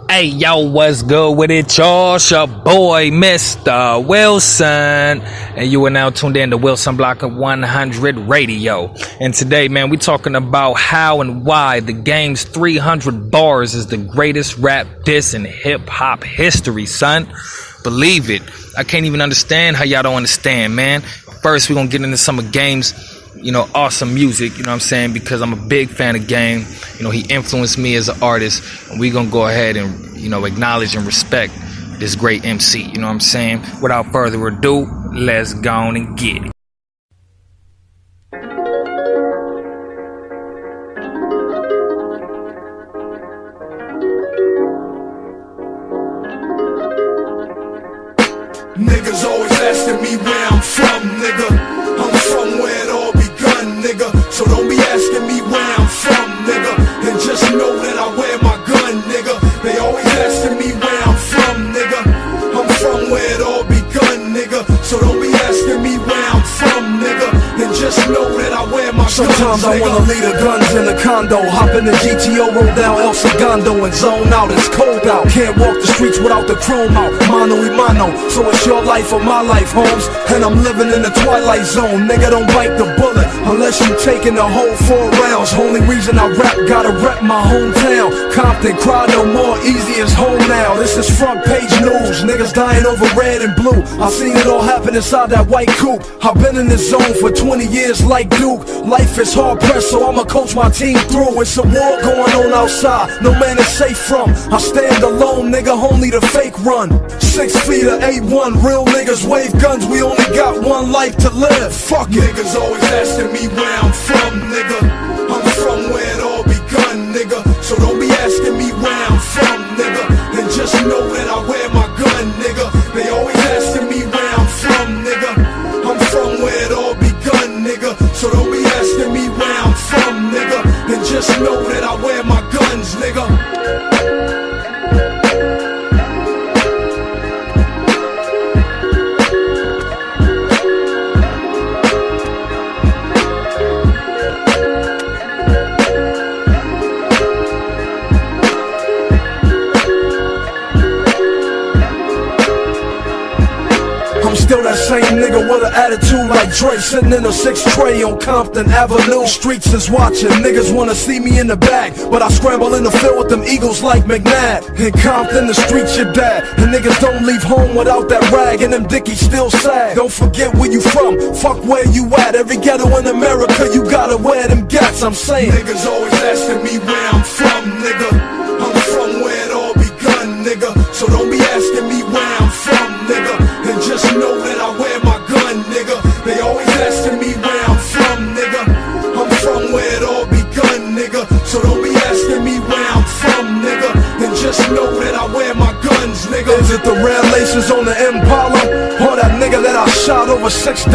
Hey, yo, what's good with it, y'all? It's your boy, Mistah Wilson. And you are now tuned in to Wilson Blocker 100 Radio. And today, man, we talking about how and why the game's 300 bars is the greatest rap diss in hip-hop history, son. Believe it. I can't even understand how y'all don't understand, man. First, we're going to get into some of Game's, awesome music, you know what I'm saying? Because I'm a big fan of Game. He influenced me as an artist. And we're going to go ahead and, acknowledge and respect this great MC, you know what I'm saying? Without further ado, let's go on and get it. Niggas always asking me where I'm from, nigga. I'm from where it all begun, nigga. So don't be asking me where I'm from, nigga. And just know that I wear my gun, nigga. They always asking me where I'm from, nigga. I'm from where it all begun, nigga. So don't be asking me where I'm from, nigga. And just know that I wear my gun, sometimes I wanna leave the guns in the condo, hop in the GTO, roll down El Segundo and zone out. It's cold out, can't walk the streets without the chrome out. Mano y mano, so it's your life or my life, Holmes. And I'm living in the twilight zone. Nigga, don't bite the bullet unless you taking the whole 4 rounds. Only reason I rap, gotta rep my hometown. Compton, cry no more, easy as home now. This is front page news, niggas dying over red and blue. I seen it all happen inside that white coupe. I've been in this zone for 20 years like Duke. Life is hard pressed, so I'ma coach my team through. It's a war going on outside, no man is safe from. I stand alone, nigga, only the fake run. 6 feet of 8'1", real niggas wave guns. We only got one life to live, fuck it. Niggas always asking me where I'm from, nigga. I'm from where it all begun, nigga. So don't be asking me where I'm from, nigga. And just know that I wear my gun, nigga. They always asking me where I'm from, nigga. I'm from where it all begun, nigga. So don't be asking me where I'm from, nigga. And just know that I wear my guns, nigga. Still that same nigga with an attitude like Dre, sitting in a 6 tray on Compton Avenue. Streets is watching, niggas wanna see me in the bag, but I scramble in the field with them Eagles like McNabb. In Compton, the streets your dad, and niggas don't leave home without that rag, and them dickies still sag. Don't forget where you from, fuck where you at. Every ghetto in America, you gotta wear them gats, I'm saying. Niggas always asking me where I'm from, nigga. I'm from where it all begun, nigga. So don't be asking me where I'm from, nigga. And just know that I wear my gun, nigga. They always asking me where I'm from, nigga. I'm from where it all begun, nigga. So don't be asking me where I'm from, nigga. And just know that I wear my guns, nigga. Is it the red laces on the Impala, or that nigga that I shot over $6?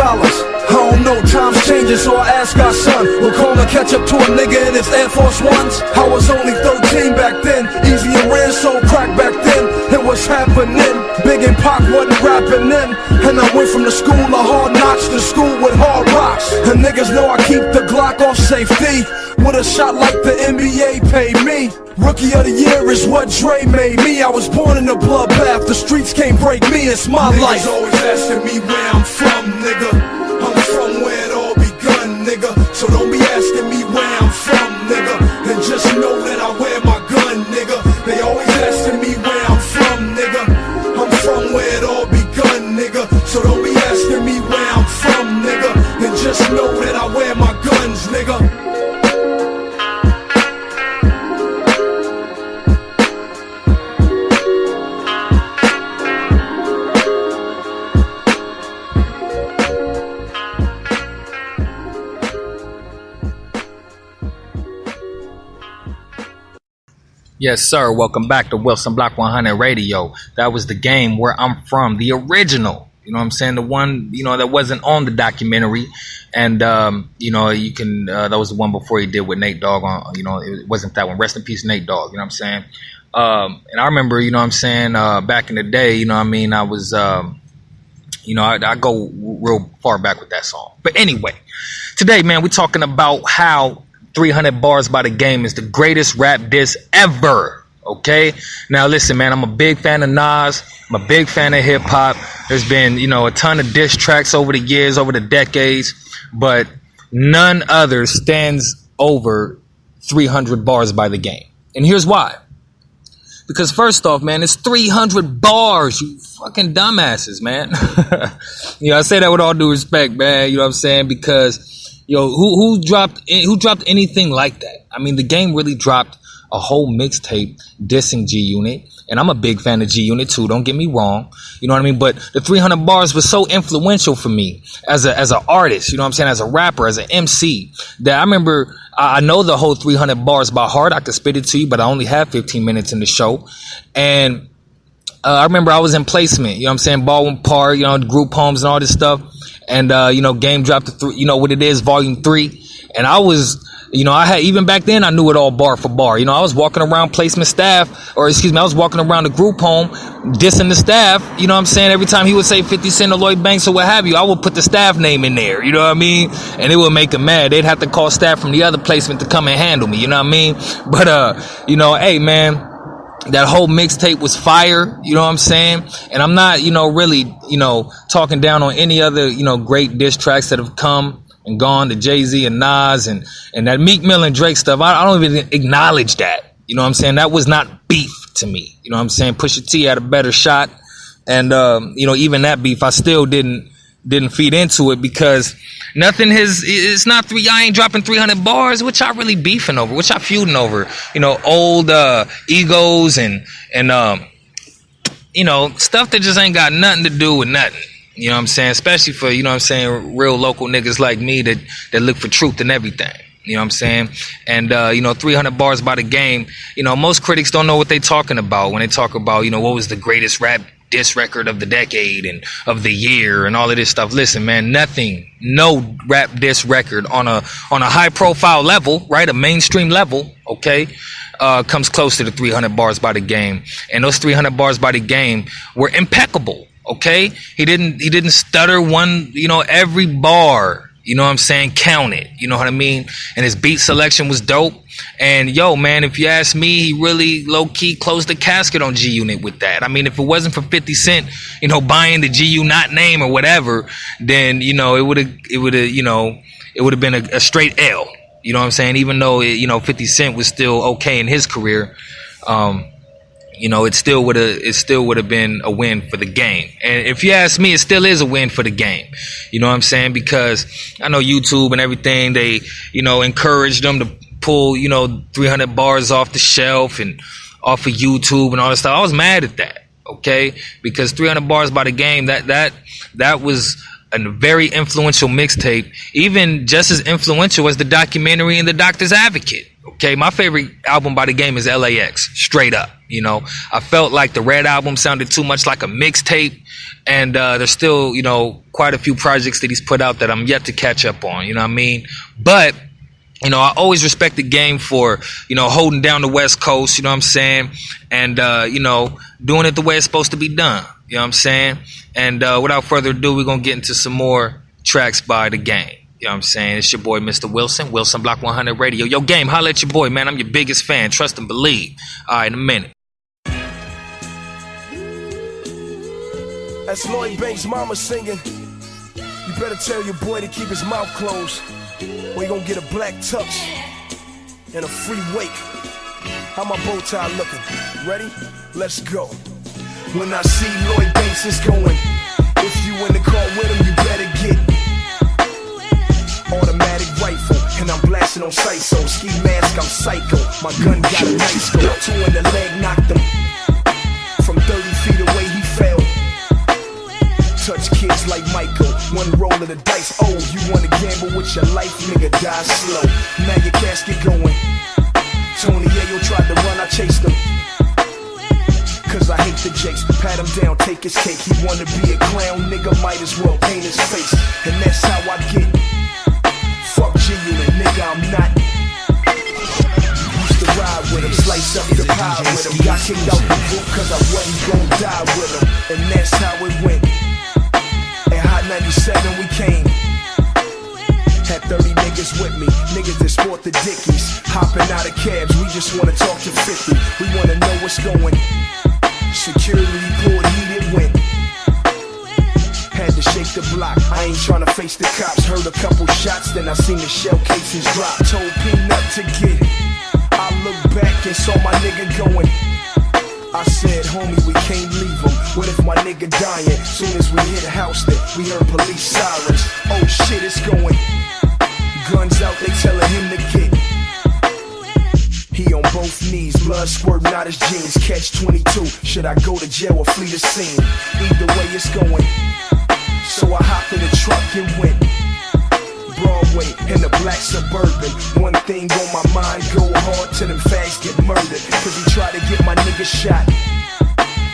I don't know, times changing, so I asked our son, will Coleman catch up to a nigga in his Air Force Ones? I was only 13 back then, easy and ran so crack back then. It was happening, Big and Pac wasn't rapping then. And I went from the school of hard knocks to school with hard rocks. And niggas know I keep the Glock off safety, with a shot like the NBA paid me. Rookie of the year is what Dre made me. I was born in a bloodbath, the streets can't break me, it's my life. Niggas always asking me where I'm from, nigga. I'm from where it all begun, nigga. So don't be asking me where I'm from, nigga. And just know that I wear my gun, nigga. They always asking me where I'm from, nigga. I'm from where it all begun, nigga. So don't be asking me where I'm from, nigga. And just know that I wear my guns, nigga. Yes, sir. Welcome back to Wilson Block 100 Radio. That was the game Where I'm From, the original. You know what I'm saying? The one, that wasn't on the documentary. And, you can, that was the one before he did with Nate Dogg on, it wasn't that one. Rest in peace, Nate Dogg. You know what I'm saying? And I remember, back in the day, I was, I go real far back with that song. But anyway, today, man, we're talking about how 300 Bars by the Game is the greatest rap diss ever. Okay, now listen, man, I'm a big fan of Nas. I'm a big fan of hip hop. There's been, a ton of diss tracks over the years, over the decades, but none other stands over 300 bars by the Game. And here's why. Because first off, man, it's 300 bars, you fucking dumbasses, man. I say that with all due respect, man. You know what I'm saying? Because, who dropped anything like that? I mean, the Game really dropped a whole mixtape dissing G-Unit. And I'm a big fan of G-Unit too, don't get me wrong. You know what I mean? But the 300 bars was so influential for me as an artist, you know what I'm saying, as a rapper, as an MC, that I remember, I know the whole 300 bars by heart. I could spit it to you, but I only have 15 minutes in the show. And I remember I was in placement, you know what I'm saying, Baldwin Park, group homes and all this stuff. And, Game dropped what it is, volume 3. And I was... even back then I knew it all bar for bar. I was walking around placement staff, I was walking around the group home dissing the staff, you know what I'm saying? Every time he would say 50 Cent or Lloyd Banks or what have you, I would put the staff name in there, you know what I mean? And it would make them mad. They'd have to call staff from the other placement to come and handle me, you know what I mean? But, hey, man, that whole mixtape was fire, you know what I'm saying? And I'm not, really, talking down on any other, great diss tracks that have come and gone, to Jay-Z and Nas and that Meek Mill and Drake stuff. I don't even acknowledge that. You know what I'm saying? That was not beef to me. You know what I'm saying? Pusha T had a better shot. And, even that beef, I still didn't feed into it because I ain't dropping 300 bars, which I really beefing over, which I feuding over, old, egos and stuff that just ain't got nothing to do with nothing. You know what I'm saying? Especially for, real local niggas like me that look for truth in everything. You know what I'm saying? And, 300 bars by the Game. Most critics don't know what they talking about when they talk about, what was the greatest rap diss record of the decade and of the year and all of this stuff. Listen, man, no rap diss record on a high profile level, right? A mainstream level, okay? Comes close to the 300 bars by the Game. And those 300 bars by the Game were impeccable. Okay, he didn't stutter one, every bar, you know what I'm saying, counted, you know what I mean? And his beat selection was dope. And man, if you ask me, he really low-key closed the casket on G-Unit with that. I mean, if it wasn't for 50 Cent, buying the G-Unit name or whatever, then, it would have been a straight L. You know what I'm saying? Even though, 50 Cent was still okay in his career, it still would have been a win for the Game. And if you ask me, it still is a win for the Game. You know what I'm saying? Because I know YouTube and everything, they, encourage them to pull, 300 bars off the shelf and off of YouTube and all that stuff. I was mad at that, okay? Because 300 bars by the Game, that was a very influential mixtape, even just as influential as the documentary and The Doctor's Advocate. Okay, my favorite album by the Game is LAX, straight up. I felt like the Red album sounded too much like a mixtape, and there's still, quite a few projects that he's put out that I'm yet to catch up on, you know what I mean? But, I always respect the Game for, holding down the West Coast, you know what I'm saying? And, doing it the way it's supposed to be done, you know what I'm saying? And without further ado, we're going to get into some more tracks by the Game. You know what I'm saying? It's your boy, Mistah Wilson, Wilson Block 100 Radio. Yo, Game, holla at your boy, man. I'm your biggest fan. Trust and believe. All right, in a minute. That's Lloyd Banks' mama singing. You better tell your boy to keep his mouth closed, or you gonna get a black tux and a free wake. How my bow tie looking? Ready? Let's go. When I see Lloyd Banks, it's going. If you in the car with him, you better get automatic rifle, and I'm blasting on sight, so ski mask, I'm psycho. My gun got a nice go. 2 in the leg, knocked him. From 30 feet away, he fell. Touch kids like Michael, 1 roll of the dice. Oh, you wanna gamble with your life, nigga, die slow. Now your casket going. Tony Ayo tried to run, I chased him. Cause I hate the jakes, pat him down, take his cake. He wanna be a clown, nigga, might as well paint his face. And that's how I get. Fuck G-Unit, nigga, I'm not. Used to ride with him, slice up the pie with him. Got kicked out the group cause I wasn't gon' die with him. And that's how it went. At Hot 97 we came. Had 30 niggas with me, niggas that sport the Dickies. Hopping out of cabs, we just wanna talk to 50. We wanna know what's going. Security pulled, he didn't win. Had to shake the block, I ain't tryna face the cops. Heard a couple shots, then I seen the shell casings drop. Told Peanut to get it. I looked back and saw my nigga going. I said, homie, we can't leave him. What if my nigga dying? Soon as we hit Houston, we heard police sirens. Oh shit, it's going. Guns out, they telling him to get. He on both knees, blood squirting out his jeans. Catch 22, should I go to jail or flee the scene? Either way it's going. So I hopped in the truck and went Broadway in the black Suburban. One thing on my mind, go hard till them fags get murdered. Cause he tried to get my nigga shot,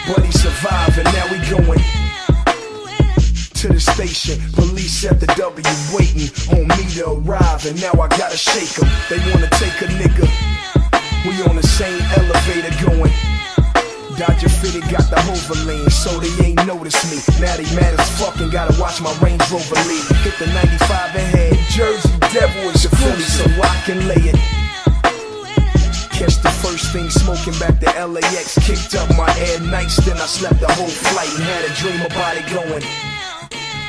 but he survived and now we going to the station. Police at the W waiting on me to arrive, and now I gotta shake them. They wanna take a nigga, we on the same elevator going. Dodger Fitted got the Hoverline, so they ain't noticed me. Now they mad as fuck and gotta watch my Range Rover lead. Hit the 95 ahead, Jersey Devil is a Philly, so I can lay it. Catch the first thing smoking back to LAX. Kicked up my Air Nights, then I slept the whole flight and had a dream about it going.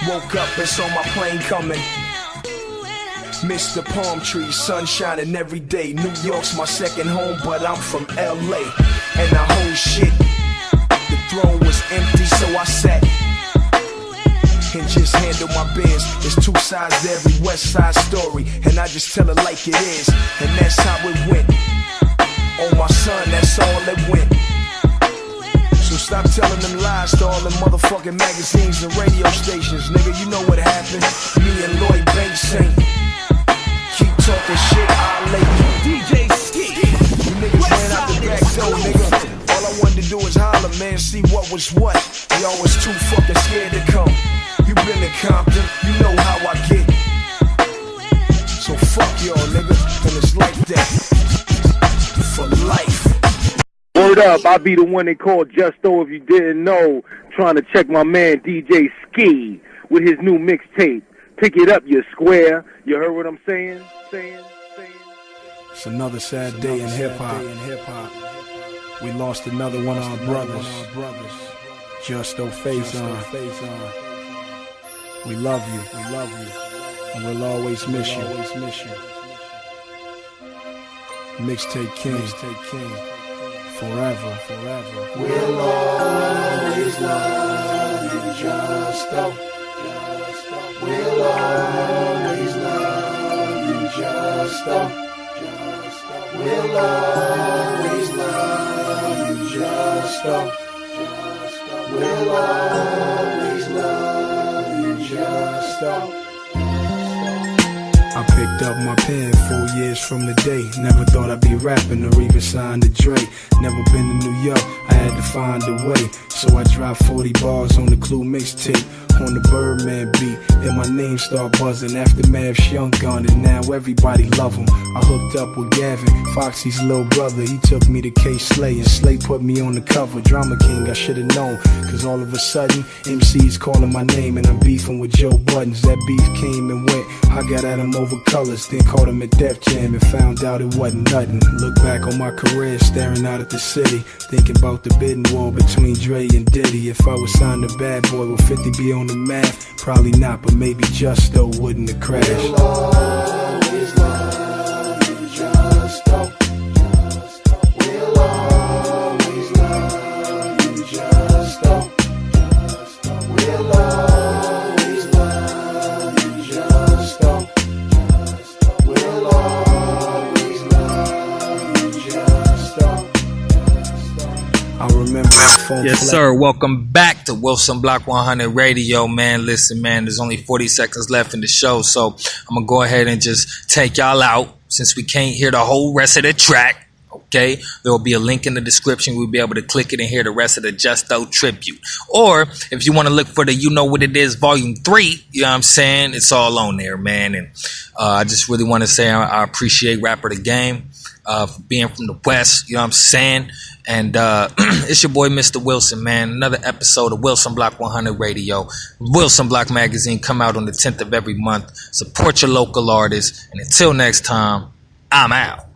Woke up and saw my plane coming. Missed the palm trees, sun shining every day. New York's my second home, but I'm from LA. And the whole shit, the throne was empty, so I sat and just handled my biz. There's two sides to every West Side story, and I just tell it like it is. And that's how it went. Oh my son, that's all it went. So stop telling them lies to all them motherfucking magazines and radio stations. Nigga, you know what happened. Me and Lloyd Banks ain't. Keep talking shit, I'll lay you. DJ Ski. You niggas ran out the back door, nigga. All I wanted to do is holler, man, see what was what. Y'all was too fucking scared to come. You been to Compton, you know how I get. So fuck y'all, nigga, and it's like that. For life. Word up, I be the one they call Justo if you didn't know. Trying to check my man DJ Ski with his new mixtape. Pick it up, you square. You heard what I'm saying? It's another sad day in hip-hop. We lost another one of our brothers. Justo Face On. We love you. And we'll always miss you. Mixtape King. Forever. We'll always love you, Justo. We'll always love you, Justo. We'll always love you, Justo. We'll always love you, Justo. I picked up my pen 4 years from the day. Never thought I'd be rapping or even signed to Dre. Never been to New York, I had to find a way. So I dropped 40 bars on the Clue mixtape. On the Birdman beat, then my name start buzzing. Aftermath, Young Gun, and now everybody love him. I hooked up with Gavin, Foxy's little brother. He took me to K-Slay, and Slay put me on the cover. Drama King, I should've known, cause all of a sudden MC's calling my name and I'm beefing with Joe Buttons. That beef came and went, I got at him over colors, then caught him at Def Jam and found out it wasn't nothing. Look back on my career, staring out at the city, thinking about the bidding war between Dre and Diddy. If I was signed to Bad Boy, would 50 be on the math? Probably not, but maybe Justo wouldn't have crashed. We'll always love you, Justo. We'll always love you, Justo. We'll always love you, Justo. We'll always love you, Justo. I remember my phone. Yes, sir. Welcome back to Wilson Block 100 Radio, man. Listen, man, there's only 40 seconds left in the show, so I'm going to go ahead and just take y'all out since we can't hear the whole rest of the track. Okay, there will be a link in the description. We'll be able to click it and hear the rest of the Justo tribute. Or if you want to look for the You Know What It Is Volume 3, you know what I'm saying? It's all on there, man. And I just really want to say I appreciate Rapper the Game for being from the West, you know what I'm saying? And it's your boy, Mistah Wilson, man. Another episode of Wilson Block 100 Radio. Wilson Block Magazine come out on the 10th of every month. Support your local artists. And until next time, I'm out.